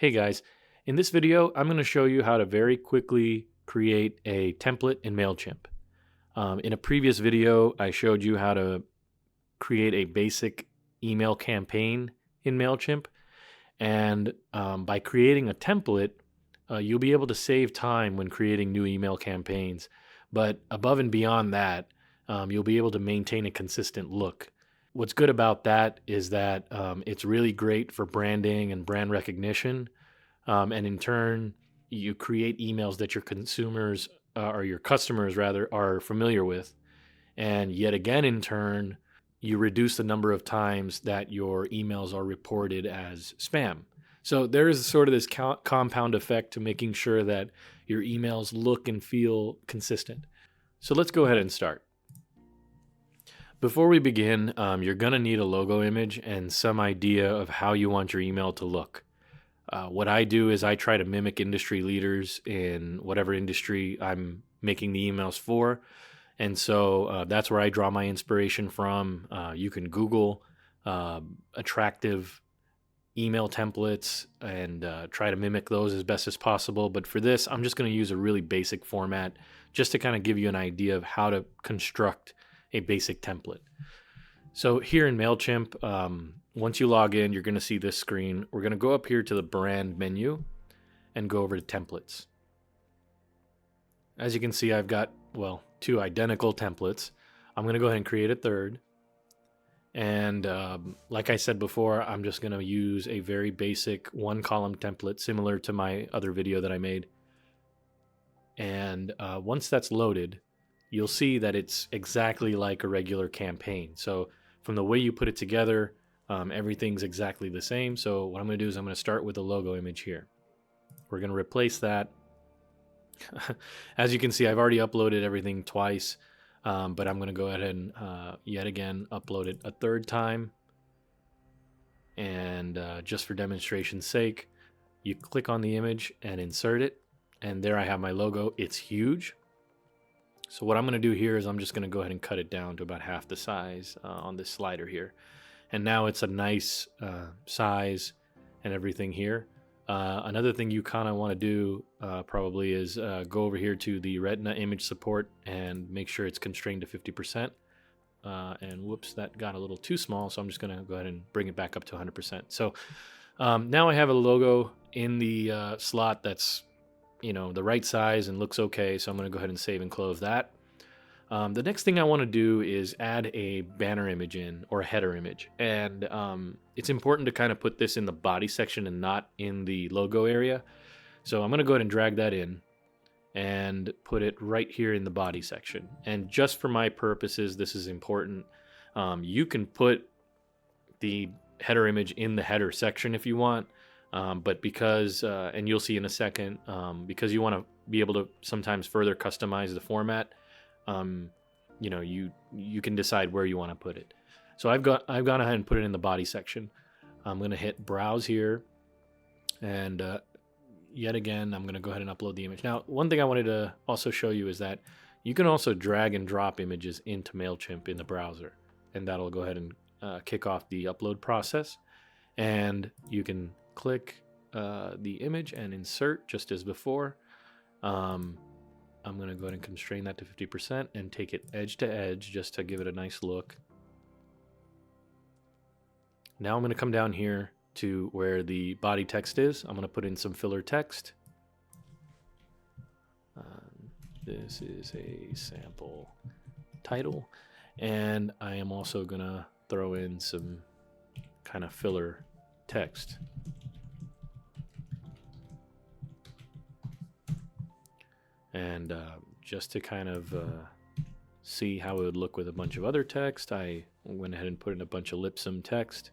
Hey guys, in this video, I'm going to show you how to very quickly create a template in Mailchimp. In a previous video, I showed you how to create a basic email campaign in Mailchimp. And by creating a template, you'll be able to save time when creating new email campaigns. But above and beyond that, you'll be able to maintain a consistent look. What's good about that is that it's really great for branding and brand recognition. And in turn, you create emails that your consumers or your customers rather are familiar with. And yet again, in turn, you reduce the number of times that your emails are reported as spam. So there is sort of this compound effect to making sure that your emails look and feel consistent. So let's go ahead and start. Before we begin, you're going to need a logo image and some idea of how you want your email to look. What I do is I try to mimic industry leaders in whatever industry I'm making the emails for. And so that's where I draw my inspiration from. You can Google attractive email templates and try to mimic those as best as possible. But for this, I'm just going to use a really basic format just to kind of give you an idea of how to construct a basic template. So here in Mailchimp, once you log in, you're going to see this screen. We're going to go up here to the brand menu and go over to templates. As you can see, I've got, well, two identical templates. I'm going to go ahead and create a third. And like I said before, I'm just going to use a very basic one-column template similar to my other video that I made. And once that's loaded, you'll see that it's exactly like a regular campaign. So from the way you put it together, everything's exactly the same. So what I'm going to do is I'm going to start with the logo image here. We're going to replace that. As you can see, I've already uploaded everything twice, but I'm going to go ahead and yet again upload it a third time. And just for demonstration's sake, you click on the image and insert it. And there I have my logo. It's huge. So what I'm going to do here is I'm just going to go ahead and cut it down to about half the size on this slider here. And now it's a nice size and everything here. Another thing you kind of want to do probably is go over here to the Retina image support and make sure it's constrained to 50%. And whoops, that got a little too small. So I'm just going to go ahead and bring it back up to 100%. So now I have a logo in the slot that's the right size and looks okay. So I'm going to go ahead and save and close that. The next thing I want to do is add a banner image in, or a header image. And it's important to kind of put this in the body section and not in the logo area. So I'm going to go ahead and drag that in and put it right here in the body section. And just for my purposes, this is important. You can put the header image in the header section if you want. But because, and you'll see in a second, because you want to be able to sometimes further customize the format, you can decide where you want to put it. So I've gone ahead and put it in the body section. I'm going to hit browse here, and yet again, I'm going to go ahead and upload the image. Now, one thing I wanted to also show you is that you can also drag and drop images into Mailchimp in the browser, and that'll go ahead and kick off the upload process. And you can click the image and insert just as before. I'm going to go ahead and constrain that to 50% and take it edge to edge just to give it a nice look. Now I'm going to come down here to where the body text is. I'm going to put in some filler text. This is a sample title. And I am also going to throw in some kind of filler text. And just to kind of see how it would look with a bunch of other text, I went ahead and put in a bunch of lipsum text,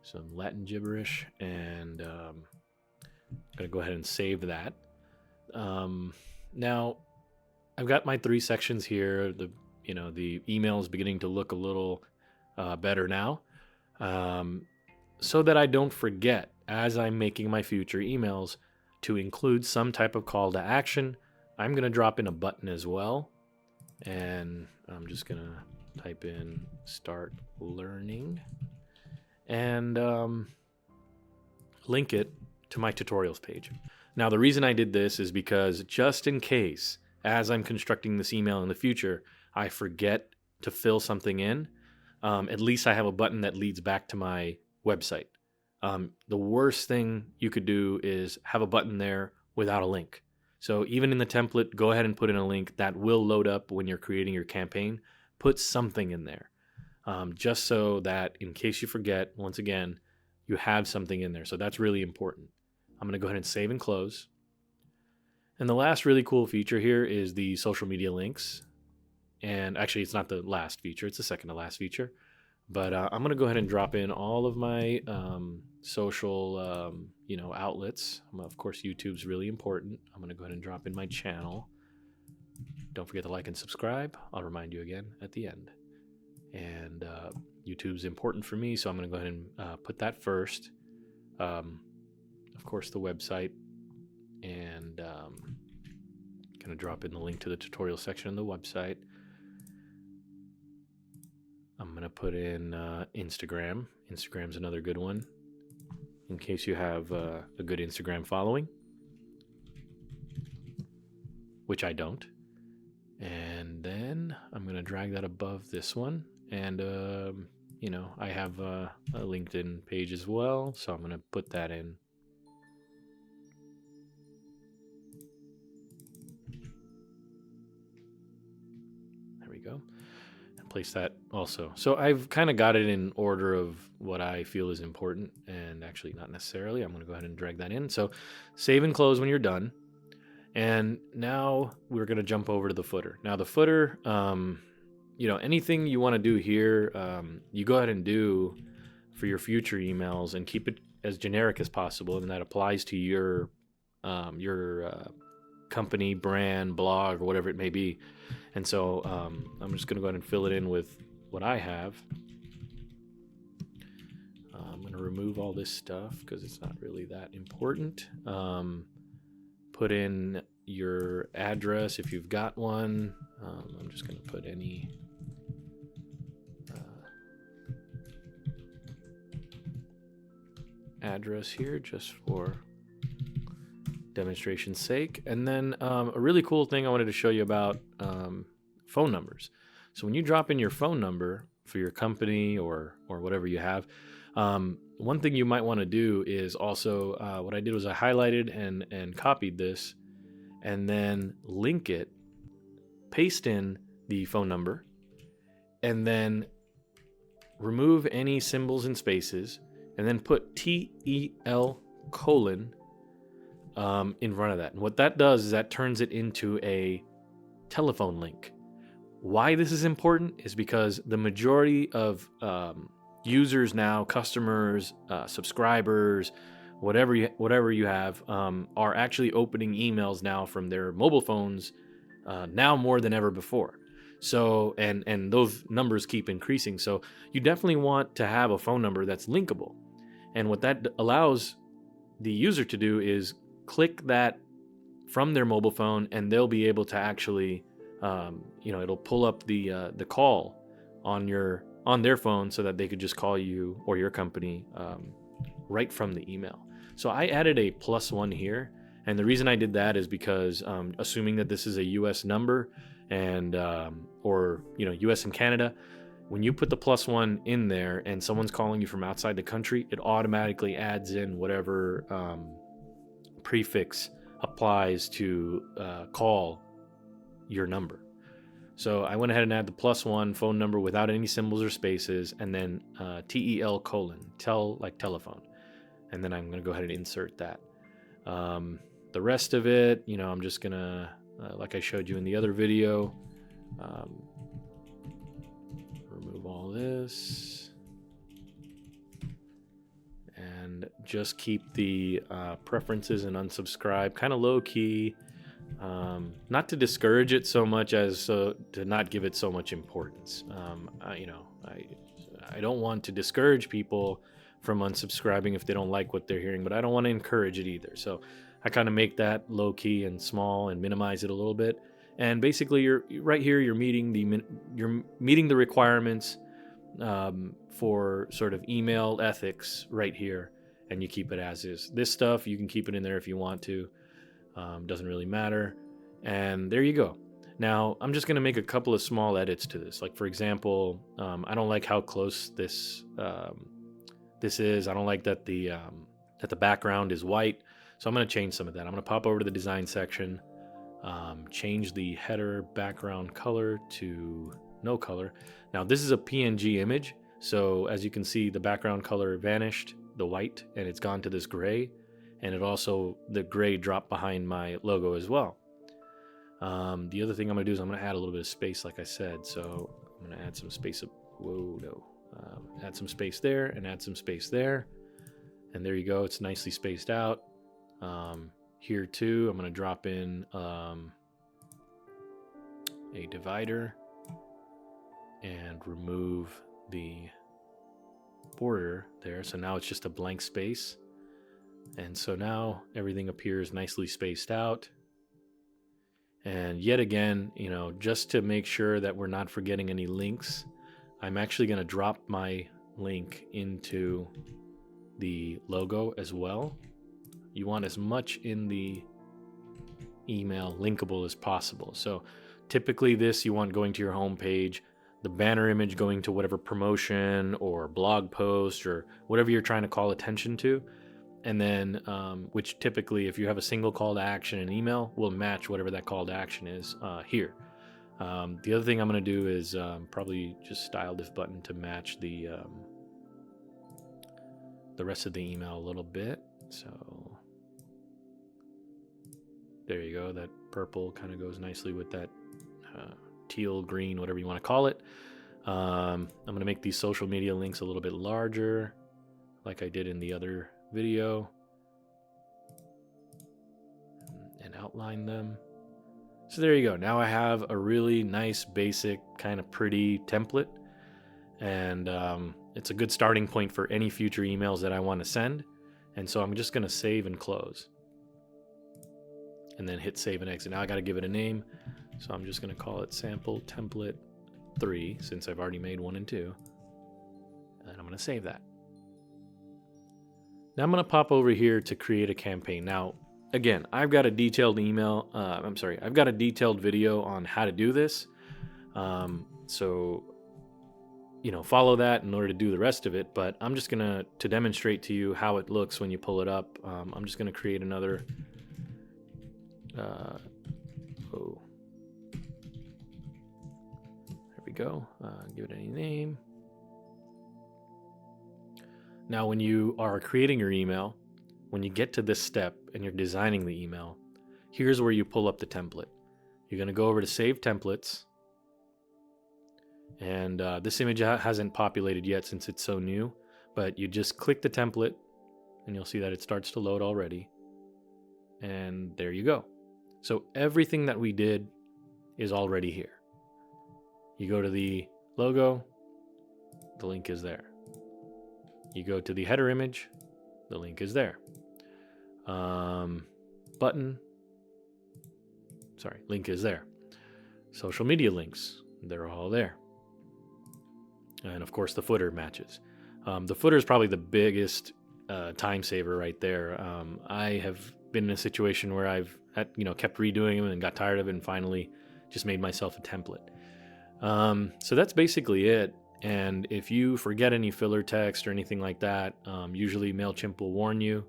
some Latin gibberish, and I'm going to go ahead and save that. Now, I've got my three sections here. The email is beginning to look a little better now, so that I don't forget as I'm making my future emails to include some type of call to action. I'm going to drop in a button as well, and I'm just going to type in start learning and link it to my tutorials page. Now, the reason I did this is because just in case, as I'm constructing this email in the future, I forget to fill something in, at least I have a button that leads back to my website. The worst thing you could do is have a button there without a link. So even in the template, go ahead and put in a link that will load up when you're creating your campaign. Put something in there, just so that in case you forget, once again, you have something in there. So that's really important. I'm going to go ahead and save and close. And the last really cool feature here is the social media links. And actually, it's not the last feature. It's the second to last feature. But I'm going to go ahead and drop in all of my social, outlets. Of course, YouTube's really important. I'm going to go ahead and drop in my channel. Don't forget to like and subscribe. I'll remind you again at the end. And YouTube's important for me, so I'm going to go ahead and put that first. Of course, the website. And going to drop in the link to the tutorial section of the website. I'm going to put in Instagram. Instagram's another good one in case you have a good Instagram following, which I don't. And then I'm going to drag that above this one. And, I have a LinkedIn page as well, so I'm going to put that in. There we go. Place that also. So I've kind of got it in order of what I feel is important, and actually not necessarily. I'm going to go ahead and drag that in. So save and close when you're done. And now we're going to jump over to the footer. Now the footer, anything you want to do here, you go ahead and do for your future emails and keep it as generic as possible. And that applies to your company, brand, blog, or whatever it may be. And so I'm just going to go ahead and fill it in with what I have. I'm going to remove all this stuff because it's not really that important. Put in your address if you've got one. I'm just going to put any address here just for demonstration's sake. And then a really cool thing I wanted to show you about phone numbers. So when you drop in your phone number for your company or whatever you have, one thing you might want to do is also what I did was I highlighted and copied this and then link it, paste in the phone number, and then remove any symbols and spaces, and then put TEL colon in front of that. And what that does is that turns it into a telephone link. Why this is important is because the majority of users now, customers, subscribers, whatever you have, are actually opening emails now from their mobile phones now more than ever before. So and those numbers keep increasing. So you definitely want to have a phone number that's linkable. And what that allows the user to do is click that from their mobile phone, and they'll be able to actually, it'll pull up the call on their phone so that they could just call you or your company right from the email. So I added a +1 here, and the reason I did that is because assuming that this is a U.S. number and or U.S. and Canada, when you put the +1 in there and someone's calling you from outside the country, it automatically adds in whatever prefix applies to call your number. So I went ahead and added the +1 phone number without any symbols or spaces, and then TEL colon, like telephone. And then I'm going to go ahead and insert that. The rest of it, I'm just going to, like I showed you in the other video, remove all this. And just keep the preferences and unsubscribe kind of low key. Not to discourage it so much as to not give it so much importance. I don't want to discourage people from unsubscribing if they don't like what they're hearing, but I don't want to encourage it either. So I kind of make that low key and small and minimize it a little bit. And basically, you're right here. You're meeting the requirements for sort of email ethics right here. and you keep it as is. This stuff, you can keep it in there if you want to. Doesn't really matter. And there you go. Now, I'm just going to make a couple of small edits to this. Like, for example, I don't like how close this is. I don't like that the background is white. So I'm going to change some of that. I'm going to pop over to the design section, change the header background color to no color. Now, this is a PNG image. So as you can see, the background color vanished, the white, and it's gone to this gray. And it also, the gray dropped behind my logo as well. The other thing I'm going to do is I'm going to add a little bit of space, like I said. So I'm going to add some space. Add some space there and add some space there. And there you go. It's nicely spaced out. Here too, I'm going to drop in a divider and remove the border there. So now it's just a blank space. And so now everything appears nicely spaced out. And yet again, you know, just to make sure that we're not forgetting any links, I'm actually going to drop my link into the logo as well. You want as much in the email linkable as possible. So typically this you want going to your home page, the banner image going to whatever promotion or blog post or whatever you're trying to call attention to. And then, which typically, if you have a single call to action in email, will match whatever that call to action is here. The other thing I'm going to do is probably just style this button to match the rest of the email a little bit. So there you go. That purple kind of goes nicely with that teal, green, whatever you want to call it. I'm going to make these social media links a little bit larger, like I did in the other video, and outline them. So there you go. Now I have a really nice, basic, kind of pretty template, and it's a good starting point for any future emails that I want to send. And so I'm just going to save and close, and then hit save and exit. Now I got to give it a name, so I'm just going to call it sample template 3 since I've already made 1 and 2, and I'm going to save that. Now I'm going to pop over here to create a campaign. Now, again, I've got a detailed I've got a detailed video on how to do this. So, you know, follow that in order to do the rest of it. But I'm just going to demonstrate to you how it looks when you pull it up. I'm just going to create another. There we go. Give it any name. Now, when you are creating your email, when you get to this step and you're designing the email, here's where you pull up the template. You're going to go over to Save Templates. And this image hasn't populated yet since it's so new, but you just click the template and you'll see that it starts to load already. And there you go. So everything that we did is already here. You go to the logo, the link is there. You go to the header image, the link is there. Link is there. Social media links, they're all there. And of course the footer matches. The footer is probably the biggest time saver right there. I have been in a situation where I've kept redoing them and got tired of it and finally just made myself a template. So that's basically it. And if you forget any filler text or anything like that, usually Mailchimp will warn you.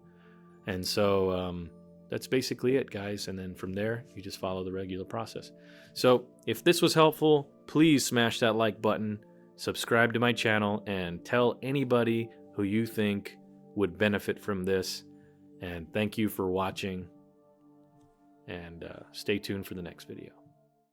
And so that's basically it, guys. And then from there, you just follow the regular process. So if this was helpful, please smash that like button, subscribe to my channel, and tell anybody who you think would benefit from this. And thank you for watching. And stay tuned for the next video.